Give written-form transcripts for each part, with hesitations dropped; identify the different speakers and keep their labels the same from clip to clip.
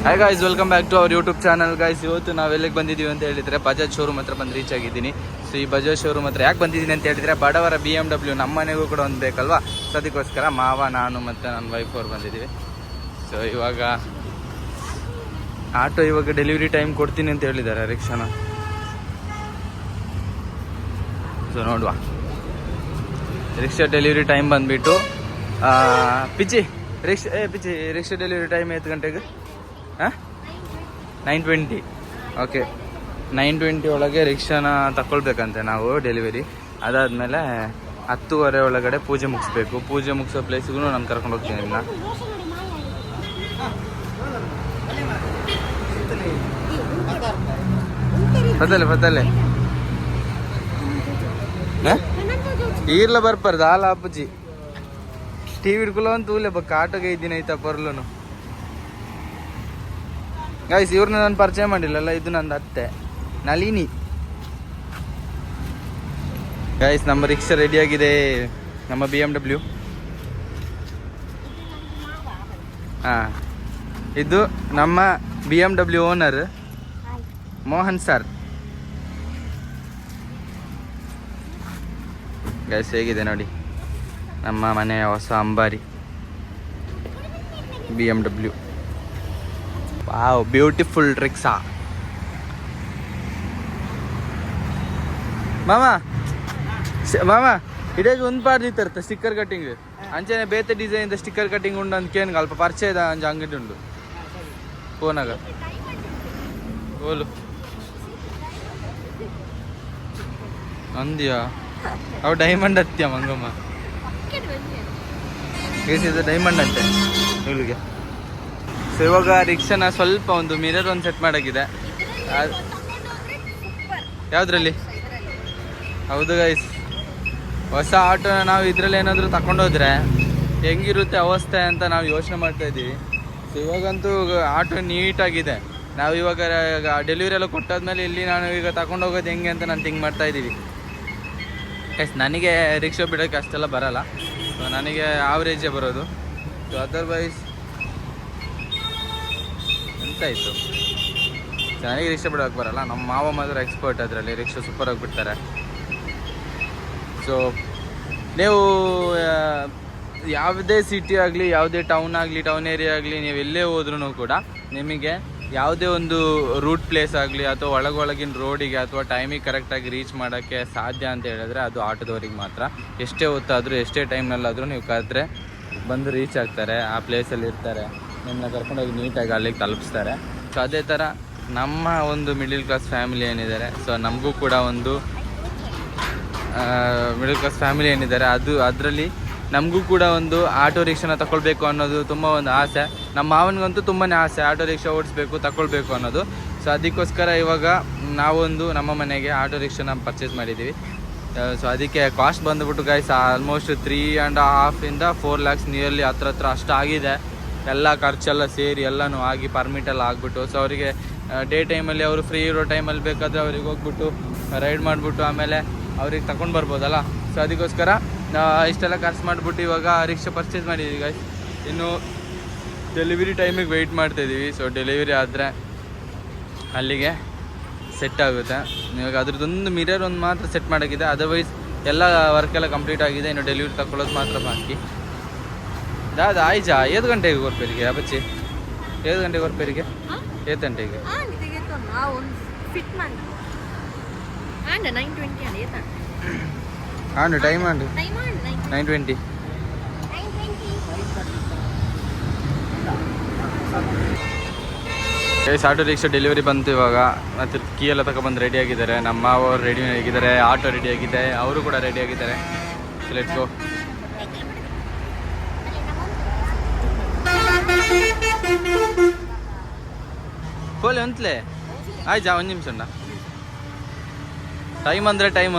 Speaker 1: Hi guys, welcome back to our YouTube channel. Guys, ಇವತ್ತು ನಾವು ಎಲ್ಲಿಗೆ ಬಂದಿದ್ದೀವಿ ಅಂತ ಹೇಳಿದರೆ ಬಜಾಜ್ ಶೋರೂಮ್ ಹತ್ರ ಬಂದು ರೀಚ್ ಆಗಿದ್ದೀನಿ. ಸೊ ಈ ಬಜಾಜ್ ಶೋರೂಮ್ ಹತ್ರ ಯಾಕೆ ಬಂದಿದ್ದೀನಿ ಅಂತ ಹೇಳಿದರೆ, ಬಡವರ BMW ನಮ್ಮ ಮನೆಗೂ ಕೂಡ ಒಂದು ಬೇಕಲ್ವಾ, ಸೊ ಅದಕ್ಕೋಸ್ಕರ ಮಾವ, ನಾನು ಮತ್ತು ನನ್ನ ವೈಫ್ ಅವ್ರು ಬಂದಿದ್ದೀವಿ. ಸೊ ಇವಾಗ ಆಟೋ ಇವಾಗ ಡೆಲಿವರಿ ಟೈಮ್ ಕೊಡ್ತೀನಿ ಅಂತ ಹೇಳಿದ್ದಾರೆ ರಿಕ್ಷಾನ. ಸೊ ನೋಡುವ, ರಿಕ್ಷಾ ಡೆಲಿವರಿ ಟೈಮ್ ಬಂದುಬಿಟ್ಟು ಪಿಚ್ಚಿ ರಿಕ್ಷಾ ಡೆಲಿವರಿ ಟೈಮ್ 8 ಗಂಟೆಗೆ 9:20. ಓಕೆ, 9:20 ಒಳಗೆ ರಿಕ್ಷಾನ ತಗೊಳ್ಬೇಕಂತೆ ನಾವು ಡೆಲಿವರಿ. ಅದಾದಮೇಲೆ 10:30 ಒಳಗಡೆ ಪೂಜೆ ಮುಗಿಸ್ಬೇಕು. ಪೂಜೆ ಮುಗಿಸೋ ಪ್ಲೇಸಿಗೂ ನಾನು ಕರ್ಕೊಂಡು ಹೋಗ್ತೀನಿ. ಇನ್ನು ಬದಲೆ ಈರ್ಲ ಬರ್ಬಾರ್ದು ಹಾಲ ಅಪ್ಪಜಿ ಟಿವಿ ಹಿಡ್ಕೊಳ್ಳೋ ಅಂತ ಊಲೆ ಬಕ್ಕ ಆಟೋಗೆ ಇದ್ದೀನಿ ಆಯ್ತಾ ಬರ್ಲೂನು. ಗೈಸ್, ಇವ್ರನ್ನ ನಾನು ಪರಿಚಯ ಮಾಡಿಲ್ಲಲ್ಲ, ಇದು ನಂದು ಅತ್ತೆ ನಳಿನಿ. ಗೈಸ್, ನಮ್ಮ ರಿಕ್ಷಾ ರೆಡಿಯಾಗಿದೆ, ನಮ್ಮ BMW. ಹಾಂ, ಇದು ನಮ್ಮ BMW owner Mohan sir. Guys, ಹೇಗಿದೆ ನೋಡಿ ನಮ್ಮ ಮನೆಯ ಹೊಸ ಅಂಬಾರಿ BMW. Wow, beautiful rickshaw. ಮಾಮ ಇಡೇಜ್ ಒಂದು ಪಾರ್ದಿತ್ತರ್ತ ಸ್ಟಿಕ್ಕರ್ ಕಟ್ಟಿಂಗ್ ಅಂಚನೆ ಬೇತೆ ಡಿಸೈನ್ ಸ್ಟಿಕ್ಕರ್ ಕಟ್ಟಿಂಗ್ ಉಂಡು ಅಂತ ಕೇನ್ ಅಲ್ಪ ಪರಿಚಯದ ಅಂಚ ಅಂಗಡಿ ಉಂಡು ಫೋನಾಗ ಓಲು ಅಂದ್ಯಾ ಅವು ಡೈಮಂಡ್ ಹತ್ಯ ಮಂಗಮ್ಮ ಡೈಮಂಡ್ ಅಂತೆ ಇವಳಿಗೆ. ಸೊ ಇವಾಗ ರಿಕ್ಷಾನ ಸ್ವಲ್ಪ ಒಂದು ಮಿರರ್ ಒಂದು ಸೆಟ್ ಮಾಡೋಕ್ಕಿದೆ. ಯಾವುದ್ರಲ್ಲಿ? ಹೌದು ಗೈಸ್, ಹೊಸ ಆಟೋನ ನಾವು ಇದರಲ್ಲಿ ಏನಾದರೂ ತಗೊಂಡೋದ್ರೆ ಹೆಂಗಿರುತ್ತೆ ಅವಸ್ಥೆ ಅಂತ ನಾವು ಯೋಚನೆ ಮಾಡ್ತಾ ಇದ್ದೀವಿ. ಸೊ ಇವಾಗಂತೂ ಆಟೋ ನೀಟಾಗಿದೆ. ನಾವು ಇವಾಗ ಡೆಲಿವರಿ ಎಲ್ಲ ಕೊಟ್ಟಾದ್ಮೇಲೆ ಇಲ್ಲಿ ನಾನು ಈಗ ತಗೊಂಡೋಗೋದು ಹೆಂಗೆ ಅಂತ ನಾನು ಥಿಂಕ್ ಮಾಡ್ತಾ ಇದ್ದೀವಿ. ಎಸ್, ನನಗೆ ರಿಕ್ಷಾ ಬಿಡೋಕ್ಕೆ ಅಷ್ಟೆಲ್ಲ ಬರೋಲ್ಲ. ಸೊ ನನಗೆ ಆವ್ರೇಜೇ ಬರೋದು. ಸೊ ಅದರ್ವೈಸ್ ಎಂತಾಯಿತು, ನನಗೆ ರಿಕ್ಷಾ ಬಿಡೋಕ್ಕೆ ಬರೋಲ್ಲ. ನಮ್ಮ ಮಾವ ಮಾತ್ರ ಎಕ್ಸ್ಪರ್ಟ್ ಅದರಲ್ಲಿ, ರಿಕ್ಷಾ ಸೂಪರಾಗಿ ಬಿಡ್ತಾರೆ. ಸೊ ನೀವು ಯಾವುದೇ ಸಿಟಿ ಆಗಲಿ, ಯಾವುದೇ ಟೌನ್ ಆಗಲಿ, ಟೌನ್ ಏರಿಯಾ ಆಗಲಿ, ನೀವು ಎಲ್ಲೇ ಹೋದ್ರೂ ಕೂಡ ನಿಮಗೆ ಯಾವುದೇ ಒಂದು ರೂಟ್ ಪ್ಲೇಸ್ ಆಗಲಿ ಅಥವಾ ಒಳಗಿನ ರೋಡಿಗೆ ಅಥವಾ ಟೈಮಿಗೆ ಕರೆಕ್ಟಾಗಿ ರೀಚ್ ಮಾಡೋಕ್ಕೆ ಸಾಧ್ಯ ಅಂತ ಹೇಳಿದ್ರೆ ಅದು ಆಟೋದವ್ರಿಗೆ ಮಾತ್ರ. ಎಷ್ಟೇ ಹೊತ್ತಾದರೂ ಎಷ್ಟೇ ಟೈಮ್ನಲ್ಲಾದರೂ ನೀವು ಕರೆದ್ರೆ ಬಂದು ರೀಚ್ ಆಗ್ತಾರೆ, ಆ ಪ್ಲೇಸಲ್ಲಿ ಇರ್ತಾರೆ, ನಿಮ್ಮನ್ನ ಕರ್ಕೊಂಡೋಗಿ ನೀಟಾಗಿ ಅಲ್ಲಿಗೆ ತಲುಪಿಸ್ತಾರೆ. ಸೊ ಅದೇ ಥರ ನಮ್ಮ ಒಂದು ಮಿಡಿಲ್ ಕ್ಲಾಸ್ ಫ್ಯಾಮಿಲಿ ಏನಿದ್ದಾರೆ, ಸೊ ನಮಗೂ ಕೂಡ ಒಂದು ಮಿಡಲ್ ಕ್ಲಾಸ್ ಫ್ಯಾಮಿಲಿ ಏನಿದ್ದಾರೆ ಅದರಲ್ಲಿ ನಮಗೂ ಕೂಡ ಒಂದು ಆಟೋ ರಿಕ್ಷಾನ ತಗೊಳ್ಬೇಕು ಅನ್ನೋದು ತುಂಬ ಒಂದು ಆಸೆ. ನಮ್ಮ ಮಾವನಿಗಂತೂ ತುಂಬಾ ಆಸೆ ಆಟೋ ರಿಕ್ಷಾ ಓಡಿಸ್ಬೇಕು, ತಗೊಳ್ಬೇಕು ಅನ್ನೋದು. ಸೊ ಅದಕ್ಕೋಸ್ಕರ ಇವಾಗ ನಾವೊಂದು ನಮ್ಮ ಮನೆಗೆ ಆಟೋ ರಿಕ್ಷಾನ ಪರ್ಚೇಸ್ ಮಾಡಿದ್ದೀವಿ. ಸೊ ಅದಕ್ಕೆ ಕಾಸ್ಟ್ ಬಂದುಬಿಟ್ಟು ಗೈಸ್ ಆಲ್ಮೋಸ್ಟ್ 3.5 4 lakhs ನಿಯರ್ಲಿ ಹತ್ರ ಅಷ್ಟು ಆಗಿದೆ. ಎಲ್ಲ ಖರ್ಚೆಲ್ಲ ಸೇರಿ ಎಲ್ಲನೂ ಆಗಿ ಪರ್ಮಿಟೆಲ್ಲ ಆಗಿಬಿಟ್ಟು. ಸೊ ಅವರಿಗೆ ಡೇ ಟೈಮಲ್ಲಿ ಅವರು ಫ್ರೀ ಇರೋ ಟೈಮಲ್ಲಿ ಬೇಕಾದರೆ ಅವ್ರಿಗೆ ಹೋಗ್ಬಿಟ್ಟು ರೈಡ್ ಮಾಡಿಬಿಟ್ಟು ಆಮೇಲೆ ಅವ್ರಿಗೆ ತಗೊಂಡು ಬರ್ಬೋದಲ್ಲ. ಸೊ ಅದಕ್ಕೋಸ್ಕರ ಇಷ್ಟೆಲ್ಲ ಖರ್ಚು ಮಾಡಿಬಿಟ್ಟು ಇವಾಗ ರಿಕ್ಷಾ ಪರ್ಚೇಸ್ ಮಾಡಿದ್ದೀವಿ ಗೈಸ್. ಇನ್ನು ಡೆಲಿವರಿ ಟೈಮಿಗೆ ವೆಯ್ಟ್ ಮಾಡ್ತಾಯಿದ್ದೀವಿ. ಸೊ ಡೆಲಿವರಿ ಆದರೆ ಅಲ್ಲಿಗೆ ಸೆಟ್ ಆಗುತ್ತೆ. ಇವಾಗ ಅದ್ರದ್ದೊಂದು ಮಿರರ್ ಒಂದು ಮಾತ್ರ ಸೆಟ್ ಮಾಡೋಕ್ಕಿದೆ. ಅದರ್ವೈಸ್ ಎಲ್ಲ ವರ್ಕೆಲ್ಲ ಕಂಪ್ಲೀಟ್ ಆಗಿದೆ. ಇನ್ನು ಡೆಲಿವರಿ ತಗೊಳ್ಳೋದು ಮಾತ್ರ ಬಾಕಿ. ದಾದಾ ಆಯ್ಜಾ 7 ಗಂಟೆಗೆ ಹೊರಪೇರಿಗೆ ಅಬಚ್ಚಿ 7 ಗಂಟೆಗೆ ಹೊರಪೇರಿಗೆ 7 ಗಂಟೆಗೆ ಆಂಡು ಟೈಮ್ ಆಂಡು 9:20. ಆಟೋ ರಿಕ್ಷಾ ಡೆಲಿವರಿ ಬಂತು ಇವಾಗ. ಮತ್ತು ಕೀ ಎಲ್ಲ ತಗೊಬಂದು ರೆಡಿ ಆಗಿದ್ದಾರೆ. ನಮ್ಮ ಅವರು ರೆಡಿ ಆಗಿದ್ದಾರೆ, ಆಟೋ ರೆಡಿ ಆಗಿದೆ, ಅವರು ಕೂಡ ರೆಡಿ ಆಗಿದ್ದಾರೆ. Let's go. ಕೋಲೆ ಅಂತಲೇ ಆಯ್ತಾ, 1 ನಿಮಿಷ ಉಂಡ. ಟೈಮ್ ಅಂದರೆ ಟೈಮ್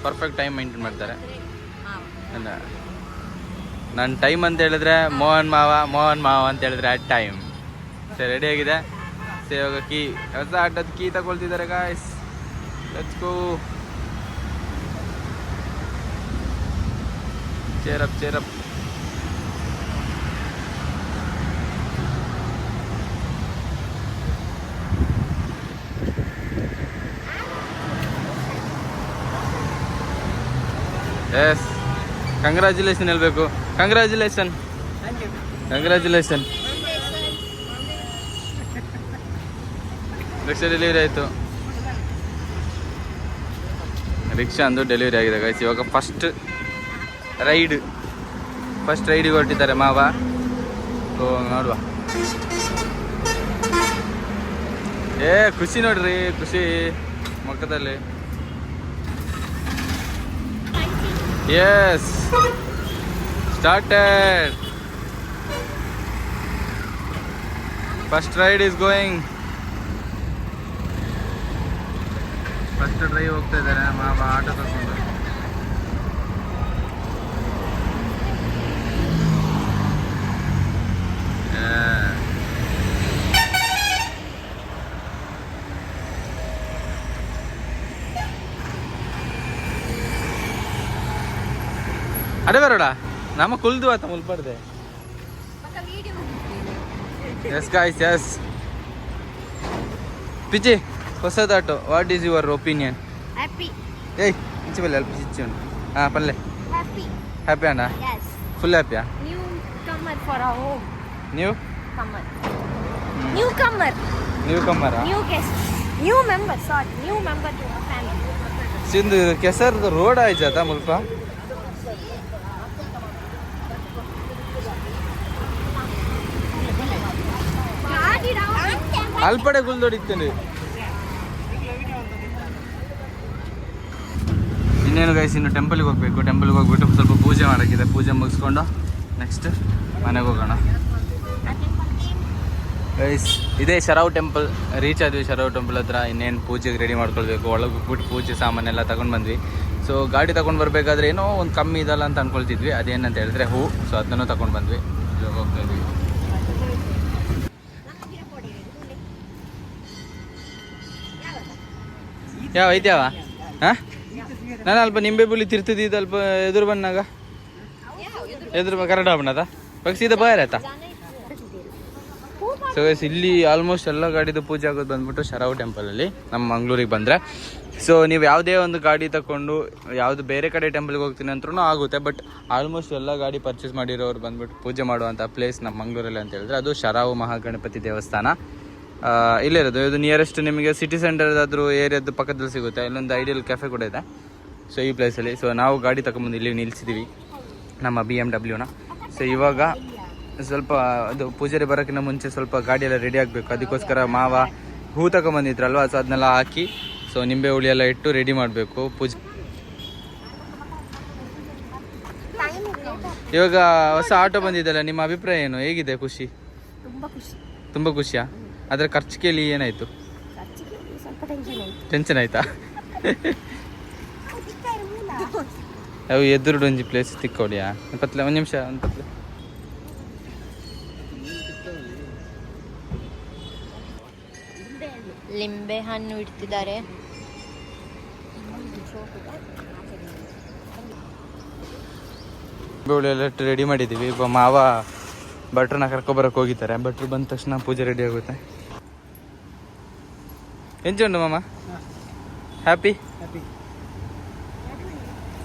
Speaker 1: ಪರ್ಫೆಕ್ಟ್ ಟೈಮ್ ಮೇಂಟೈನ್ ಮಾಡ್ತಾರೆ. ನನ್ನ ಟೈಮ್ ಅಂತ ಹೇಳಿದ್ರೆ ಮೋಹನ್ ಮಾವ ಅಂತ ಹೇಳಿದ್ರೆ ಆ ಟೈಮ್. ಸರಿ, ರೆಡಿ ಆಗಿದೆ. ಸರಿ, ಇವಾಗ ಹೊಸ ಆಟೋದ ಕೀ ತಗೊಳ್ತಿದ್ದಾರೆ guys. Let's go. Cheer up yes, congratulation ಹೇಳ್ಬೇಕು. ಕಂಗ್ರ್ಯಾಚುಲೇಷನ್. ರಿಕ್ಷಾ ಡೆಲಿವರಿ ಆಯಿತು. ರಿಕ್ಷಾ ಅಂದು ಡೆಲಿವರಿ ಆಗಿದೆ ಗೈಸ್. ಇವಾಗ ಫಸ್ಟ್ ರೈಡಿಗೆ ಹೊರಟಿದ್ದಾರೆ ಮಾವ. ಸೊ ನೋಡುವ. ಖುಷಿ ನೋಡ್ರಿ, ಖುಷಿ ಮುಖದಲ್ಲಿ. Yes, started. First ride is going. First drive ಹೋಗ್ತಾ ಇದ್ದಾರೆ ಮಾವ ಆಟೋ ತಗೊಂಡು. ಅಡೆ ಬರೋಡ ನಮ್ಮ ಕುಲ್ದು ಆತ ಮುಲ್ಪಡ್ದೆ. Yes guys, yes. ಪಿಚಿ ಹೊಸದು auto. What is your opinion?
Speaker 2: Happy.
Speaker 1: ಏಯ್ ಇಂಚಿ ಬಲ್ಲ ಅಲ್ಪ ಚಿಚ್ಚಿ ಉಂಟು. ಹಾಂ ಪಲ್ಲೆ
Speaker 2: Happy.
Speaker 1: ಹ್ಯಾಪಿ ಅಣ್ಣ?
Speaker 2: Yes.
Speaker 1: ಫುಲ್ ಹ್ಯಾಪಿಯಾ?
Speaker 2: Newcomer for our home.
Speaker 1: ನೀವು
Speaker 2: Comer. Newcomer.
Speaker 1: ನೀವು ಕಮ್ಮರ?
Speaker 2: New guest. New member. Sorry. New member to our family.
Speaker 1: ಸಿಂದು ಕೆಸರ್ದು ರೋಡ್ ಆಯ್ತಾ ಮುಲ್ಪ? ಅಲ್ಪಡೆ ಗುಲ್ದೊಡಿತ್ತೇನೆ. ಇನ್ನೇನು ಗೈಸ್, ಇನ್ನು ಟೆಂಪಲ್ಗೆ ಹೋಗ್ಬೇಕು. ಟೆಂಪಲ್ಗೆ ಹೋಗ್ಬಿಟ್ಟು ಸ್ವಲ್ಪ ಪೂಜೆ ಮಾಡೋಕ್ಕಿದೆ. ಪೂಜೆ ಮುಗಿಸ್ಕೊಂಡು ನೆಕ್ಸ್ಟ್ ಮನೆಗೆ ಹೋಗೋಣ ಗೈಸ್. ಇದೇ ಶರಾವ್ ಟೆಂಪಲ್. ರೀಚ್ ಆದ್ವಿ ಶರಾವ್ ಟೆಂಪಲ್ ಹತ್ರ. ಇನ್ನೇನು ಪೂಜೆಗೆ ರೆಡಿ ಮಾಡ್ಕೊಳ್ಬೇಕು. ಒಳಗೆ ಹೋಗ್ಬಿಟ್ಟು ಪೂಜೆ ಸಾಮಾನೆಲ್ಲ ತಗೊಂಡು ಬಂದ್ವಿ. ಸೊ ಗಾಡಿ ತಗೊಂಡು ಬರಬೇಕಾದ್ರೆ ಏನೋ ಒಂದು ಕಮ್ಮಿ ಇದಲ್ಲ ಅಂತ ಅಂದ್ಕೊಳ್ತಿದ್ವಿ. ಅದೇನಂತ ಹೇಳಿದ್ರೆ ಹೂ. ಸೊ ಅದನ್ನು ತಗೊಂಡು ಬಂದ್ವಿ. ಇವಾಗ ಹೋಗ್ತಾ ಇದ್ವಿ. ಯಾವ ಐತ್ಯಾವ? ಹಾಂ, ನಾನು ಅಲ್ಪ ನಿಂಬೆ ಬುಲಿ ತಿರ್ತಿದ್ದು ಅಲ್ಪ ಎದುರು ಬಣ್ಣಾಗ ಎದುರು ಕರೆಕ್ಟ್ ಆಗ್ಬಣ್ಣದ ಇವಾಗ ಸೀದಾ ಬಾಯ್ ಆಯ್ತಾ. ಸೊ ಇಲ್ಲಿ ಆಲ್ಮೋಸ್ಟ್ ಎಲ್ಲ ಗಾಡಿದು ಪೂಜೆ ಆಗೋದು ಬಂದ್ಬಿಟ್ಟು ಶರಾವ್ ಟೆಂಪಲಲ್ಲಿ ನಮ್ಮ ಮಂಗ್ಳೂರಿಗೆ ಬಂದರೆ. ಸೊ ನೀವು ಯಾವುದೇ ಒಂದು ಗಾಡಿ ತಗೊಂಡು ಯಾವುದು ಬೇರೆ ಕಡೆ ಟೆಂಪಲ್ಗೆ ಹೋಗ್ತೀನಿ ಅಂದ್ರೂ ಆಗುತ್ತೆ. ಬಟ್ ಆಲ್ಮೋಸ್ಟ್ ಎಲ್ಲ ಗಾಡಿ ಪರ್ಚೇಸ್ ಮಾಡಿರೋರು ಬಂದ್ಬಿಟ್ಟು ಪೂಜೆ ಮಾಡುವಂಥ ಪ್ಲೇಸ್ ನಮ್ಮ ಮಂಗ್ಳೂರಲ್ಲಿ ಅಂತ ಹೇಳಿದ್ರೆ ಅದು ಶರಾವ್ ಮಹಾಗಣಪತಿ ದೇವಸ್ಥಾನ. ಇಲ್ಲಿರೋದು ಇದು ನಿಯರೆಸ್ಟ್ ನಿಮಗೆ ಸಿಟಿ ಸೆಂಟರ್ದಾದರೂ ಏರಿಯಾದ ಪಕ್ಕದಲ್ಲಿ ಸಿಗುತ್ತೆ. ಇಲ್ಲೊಂದು ಐಡಿಯಲ್ ಕೆಫೆ ಕೂಡ ಇದೆ. ಸೊ ಈ ಪ್ಲೇಸಲ್ಲಿ ಸೊ ನಾವು ಗಾಡಿ ತಗೊಂಬಂದು ಇಲ್ಲಿ ನಿಲ್ಲಿಸಿದ್ದೀವಿ ನಮ್ಮ BMW. ಸೊ ಇವಾಗ ಸ್ವಲ್ಪ ಅದು ಪೂಜಾರಿ ಬರೋಕ್ಕಿಂತ ಮುಂಚೆ ಸ್ವಲ್ಪ ಗಾಡಿಯೆಲ್ಲ ರೆಡಿ ಆಗಬೇಕು. ಅದಕ್ಕೋಸ್ಕರ ಮಾವ ಹೂ ತಗೊಂಬಂದಿದ್ರಲ್ವ, ಸೊ ಅದನ್ನೆಲ್ಲ ಹಾಕಿ ಸೊ ನಿಂಬೆ ಹುಳಿ ಎಲ್ಲ ಇಟ್ಟು ರೆಡಿ ಮಾಡಬೇಕು ಪೂಜೆ. ಇವಾಗ ಹೊಸ ಆಟೋ ಬಂದಿದ್ದಲ್ಲ, ನಿಮ್ಮ ಅಭಿಪ್ರಾಯ ಏನು? ಹೇಗಿದೆ? ಖುಷಿ? ತುಂಬ ಖುಷಿಯಾ? ಅದರ ಖರ್ಚು ಕೇಳಿ ಏನಾಯಿತು? ಟೆನ್ಷನ್ ಆಯ್ತಾ? ಅವು ಎದುರು ಒಂಜಿ ಪ್ಲೇಸ್ ತಿಕ್ಕೊಡಿಯಾ? ಪತ್ಲೆ ಒಂದು ನಿಮಿಷ, ಒಂದು ಪತ್ಲೆ.
Speaker 2: ಲಿಂಬೆ ಹಣ್ಣು ಇಡ್ತಿದ್ದಾರೆ.
Speaker 1: ಬೇಳೆ ಎಲ್ಲ ರೆಡಿ ಮಾಡಿದ್ದೀವಿ. ಈಗ ಮಾವ ಭಟ್ರನ್ನ ಕರ್ಕೊಬರಕ್ಕೆ ಹೋಗಿದ್ದಾರೆ. ಭಟ್ರು ಬಂದ ತಕ್ಷಣ ಪೂಜೆ ರೆಡಿ ಆಗುತ್ತೆ. ಎಂಚುಂಡು ಮಾಮ? ಹ್ಯಾಪಿ?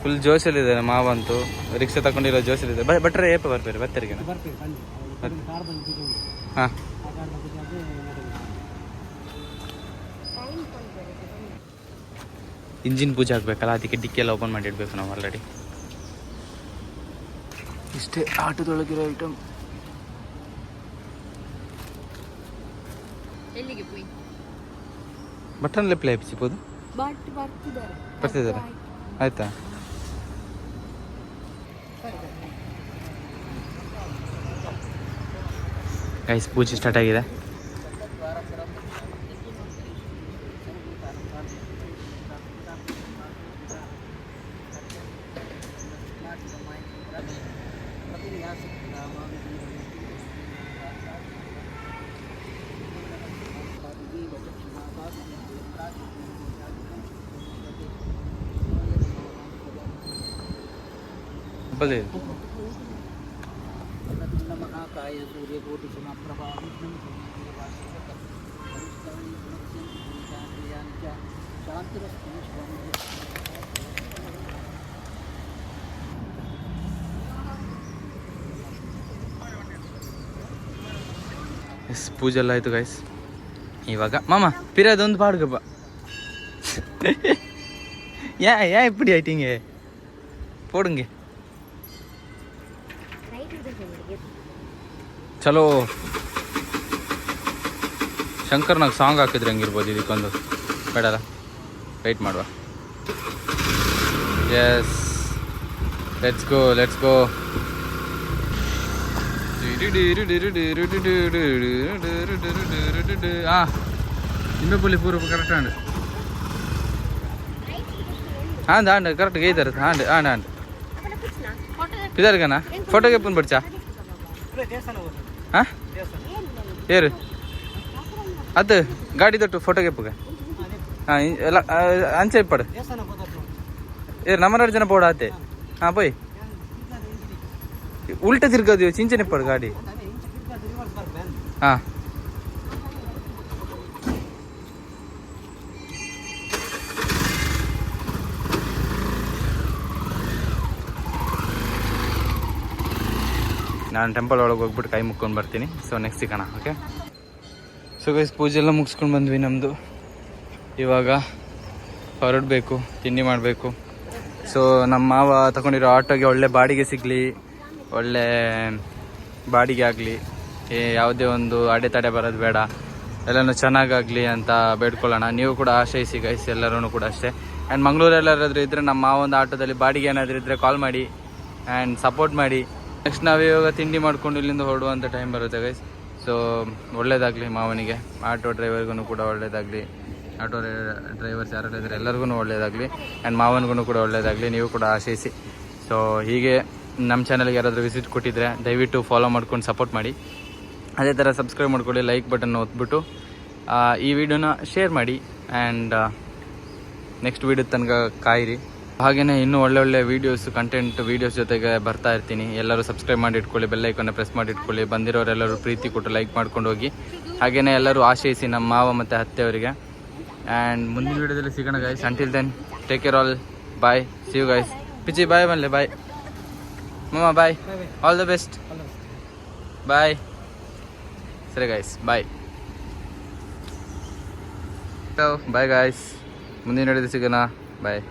Speaker 1: ಫುಲ್ ಜೋಶಲ್ಲಿದ್ದಾರೆ ಮಾವ ಅಂತೂ. ರಿಕ್ಷಾ ತಗೊಂಡಿರೋ ಜೋಶಲ್ಲಿದ್ದಾರೆ. ಭಟ್ರೆ ಏಪ ಬರ್ಬೇರಿ ಬತ್ತರಿಗೆ? ಹಾಂ, ಇಂಜಿನ್ ಪೂಜೆ ಆಗಬೇಕಲ್ಲ, ಅದಕ್ಕೆ ಡಿಕ್ಕಿ ಎಲ್ಲ ಓಪನ್ ಮಾಡಿಡಬೇಕು ನಾವು ಆಲ್ರೆಡಿ. ಇಷ್ಟೇ ಆಟೋದೊಳಗಿರೋ ಐಟಮ್. ಬಟನ್ ಲೆಪ್ಲೆ ಹಚ್ಚಿಬೋದು. ಬರ್ತಿದ್ದಾರೆ, ಆಯ್ತಾ? ಗೈಸ್ ಪೂಜೆ ಸ್ಟಾರ್ಟ್ ಆಗಿದೆ. ಬಲೆ ಎಸ್ ಪೂಜೆ ಎಲ್ಲ ಆಯಿತು ಗೈಸ್. ಇವಾಗ ಮಾಮ ಪಿರದೊಂದು ಪಾಡ್ಗಪ್ಪ ಯಾ ಇಪ್ಪಡಿ ಆಯ್ತಿಂಗೆ ಪೋಡುಂಗೆ ಚಲೋ. ಶಂಕರ್ನಾಗ ಸಾಂಗ್ ಹಾಕಿದ್ರೆ ಹಂಗಿರ್ಬೋದು ಇದಕ್ಕೊಂದು ಬೇಡಲ್ಲ, ವೆಯ್ಟ್ ಮಾಡುವ. ಎಸ್ ಲೆಟ್ಸ್ ಗೋ ನಿಂಬೆ ಪುಲಿ ಪೂರ್ವ ಕರೆಕ್ಟ್ ಆಂಡ್ ಆಂಡ್ ಕರೆಕ್ಟ್ ಗೈದಾರ ಆಂಡ್ ಪಿದಾರ್ಗನ ಫೋಟೋಗೆ ಪುನ್ ಬಿಡ್ಚಾ ಹಾಂ ಏರು ಅದು ಗಾಡಿ ದೊಟ್ಟು ಫೋಟೋಗೆ ಪುಗ ಹಾಂ ಎಲ್ಲ ಅಂಚೆ ಪಡು ಏರು ನಮ್ಮರಾರು ಜನ ಪೋಡ ಆತೆ ಹಾಂ ಪೋಯ್ ಉಲ್ಟ ತಿರ್ಗೋದು ಚಿಂಚನೆ ಪಡು ಗಾಡಿ ಹಾಂ ನಾನು ಟೆಂಪಲ್ ಒಳಗೆ ಹೋಗ್ಬಿಟ್ಟು ಕೈ ಮುಕ್ಕೊಂಡು ಬರ್ತೀನಿ. ಸೊ ನೆಕ್ಸ್ಟ್ ಸಿಗೋಣ. ಓಕೆ ಸೊ ಗೈಸ್ ಪೂಜೆ ಎಲ್ಲ ಮುಗಿಸ್ಕೊಂಡು ಬಂದ್ವಿ ನಮ್ಮದು. ಇವಾಗ ಹೊರಡಬೇಕು, ತಿಂಡಿ ಮಾಡಬೇಕು. ಸೊ ನಮ್ಮ ಮಾವ ತಗೊಂಡಿರೋ ಆಟೋಗೆ ಒಳ್ಳೆ ಬಾಡಿಗೆ ಸಿಗಲಿ, ಒಳ್ಳೆ ಬಾಡಿಗೆ ಆಗಲಿ, ಯಾವುದೇ ಒಂದು ಅಡೆತಡೆ ಬರೋದು ಬೇಡ, ಎಲ್ಲನೂ ಚೆನ್ನಾಗಾಗಲಿ ಅಂತ ಬೇಡ್ಕೊಳ್ಳೋಣ. ನೀವು ಕೂಡ ಆಶಯಿಸಿ ಗೈಸ್, ಎಲ್ಲರೂ ಕೂಡ ಅಷ್ಟೇ. ಆ್ಯಂಡ್ ಮಂಗಳೂರೆಲ್ಲಾದ್ರೂ ಇದ್ದರೆ ನಮ್ಮ ಮಾವ ಒಂದು ಆಟೋದಲ್ಲಿ ಬಾಡಿಗೆ ಏನಾದರೂ ಇದ್ದರೆ ಕಾಲ್ ಮಾಡಿ ಆ್ಯಂಡ್ ಸಪೋರ್ಟ್ ಮಾಡಿ. ನೆಕ್ಸ್ಟ್ ನಾವು ಇವಾಗ ತಿಂಡಿ ಮಾಡ್ಕೊಂಡು ಇಲ್ಲಿಂದ ಹೊರಡುವಂಥ ಟೈಮ್ ಬರುತ್ತೆ ಗೈಸ್. ಸೊ ಒಳ್ಳೇದಾಗಲಿ ಮಾವನಿಗೆ, ಆಟೋ ಡ್ರೈವರ್ಗೂ ಕೂಡ ಒಳ್ಳೇದಾಗಲಿ, ಆಟೋ ಡ್ರೈವರ್ಸ್ ಯಾರೆಲ್ಲ ಇದ್ದಾರೆ ಎಲ್ಲರಿಗೂ ಒಳ್ಳೇದಾಗಲಿ, ಆ್ಯಂಡ್ ಮಾವನಿಗೂ ಕೂಡ ಒಳ್ಳೇದಾಗಲಿ. ನೀವು ಕೂಡ ಆಶಯಿಸಿ. ಸೊ ಹೀಗೆ ನಮ್ಮ ಚಾನಲ್ಗೆ ಯಾರಾದರೂ ವಿಸಿಟ್ ಕೊಟ್ಟಿದ್ರೆ ದಯವಿಟ್ಟು ಫಾಲೋ ಮಾಡ್ಕೊಂಡು ಸಪೋರ್ಟ್ ಮಾಡಿ. ಅದೇ ಥರ ಸಬ್ಸ್ಕ್ರೈಬ್ ಮಾಡ್ಕೊಳ್ಳಿ, ಲೈಕ್ ಬಟನ್ ಒತ್ಬಿಟ್ಟು ಈ ವಿಡಿಯೋನ ಶೇರ್ ಮಾಡಿ. ಆ್ಯಂಡ್ ನೆಕ್ಸ್ಟ್ ವಿಡಿಯೋ ತನಕ ಕಾಯಿರಿ. ಹಾಗೆಯೇ ಇನ್ನೂ ಒಳ್ಳೊಳ್ಳೆ ಕಂಟೆಂಟ್ ವೀಡಿಯೋಸ್ ಜೊತೆಗೆ ಬರ್ತಾ ಇರ್ತೀನಿ. ಎಲ್ಲರೂ ಸಬ್ಸ್ಕ್ರೈಬ್ ಮಾಡಿ ಇಟ್ಕೊಳ್ಳಿ, ಬೆಲ್ ಐಕಾನ್ನ ಪ್ರೆಸ್ ಮಾಡಿ ಇಟ್ಕೊಳ್ಳಿ. ಬಂದಿರೋರೆಲ್ಲರೂ ಪ್ರೀತಿ ಕೊಟ್ಟು ಲೈಕ್ ಮಾಡ್ಕೊಂಡು ಹೋಗಿ. ಹಾಗೆಯೇ ಎಲ್ಲರೂ ಆಶಯಿಸಿ ನಮ್ಮ ಮಾವ ಮತ್ತು ಅತ್ತೆಯವರಿಗೆ. ಆ್ಯಂಡ್ ಮುಂದಿನ ವೀಡಿಯೋದಲ್ಲಿ ಸಿಗೋಣ guys. Until then take care all, bye, see you guys. ಪಿಚಿ ಬಾಯ್ ಬನ್ಲೆ, ಬಾಯ್ ಮಾಮ, bye, all the best, bye. ಸರಿ ಗೈಸ್, ಬಾಯ್ ಬಾಯ್ ಗೈಸ್. ಮುಂದಿನ ವೀಡಿಯೋದಲ್ಲಿ ಸಿಗೋಣ, ಬಾಯ್.